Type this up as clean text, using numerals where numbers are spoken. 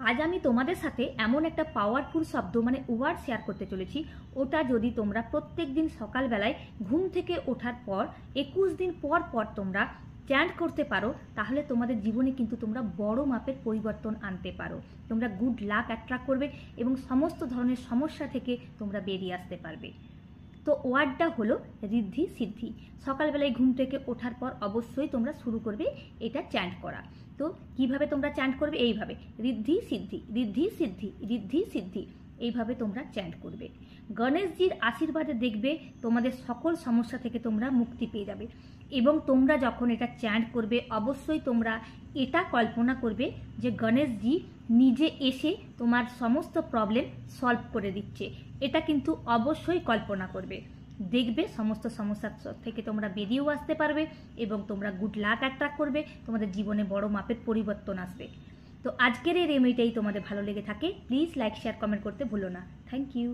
আজ আমি তোমাদের সাথে এমন একটা পাওয়ারফুল শব্দ মানে ওয়ার্ড শেয়ার করতে চলেছি, ওটা যদি তোমরা প্রত্যেক দিন সকালবেলায় ঘুম থেকে ওঠার পর 21 দিন পর পর তোমরা চ্যান্ট করতে পারো, তাহলে তোমাদের জীবনে কিন্তু তোমরা বড় মাপের পরিবর্তন আনতে পারো। তোমরা গুড লাক অ্যাট্রাক্ট করবে এবং সমস্ত ধরনের সমস্যা থেকে তোমরা বেরিয়ে আসতে পারবে। তো ওয়ার্ডটা হলো ঋদ্ধি সিদ্ধি। সকালবেলায় ঘুম থেকে ওঠার পর অবশ্যই তোমরা শুরু করবে এটা চ্যান্ট করা। তো কিভাবে তোমরা চ্যান্ট করবে? এইভাবে, ঋদ্ধি সিদ্ধি, ঋদ্ধি সিদ্ধি, ঋদ্ধি সিদ্ধি, এইভাবে তোমরা চ্যান্ট করবে। গণেশজির আশীর্বাদে দেখবে তোমাদের সকল সমস্যা থেকে তোমরা মুক্তি পেয়ে যাবে। এবং তোমরা যখন এটা চ্যান্ট করবে অবশ্যই তোমরা এটা কল্পনা করবে যে গণেশজি নিজে এসে তোমার সমস্ত প্রবলেম সলভ করে দিচ্ছে। এটা কিন্তু অবশ্যই কল্পনা করবে, দেখবে সমস্ত সমস্যা থেকে তোমরা বেরিয়েও আসতে পারবে এবং তোমরা গুড লাক অ্যাট্রাক্ট করবে, তোমাদের জীবনে বড় মাপের পরিবর্তন আসবে। তো আজকের এই রেমেডিটাই তোমাদের ভালো লেগে থাকে, প্লিজ লাইক শেয়ার কমেন্ট করতে ভুলো না। Thank you.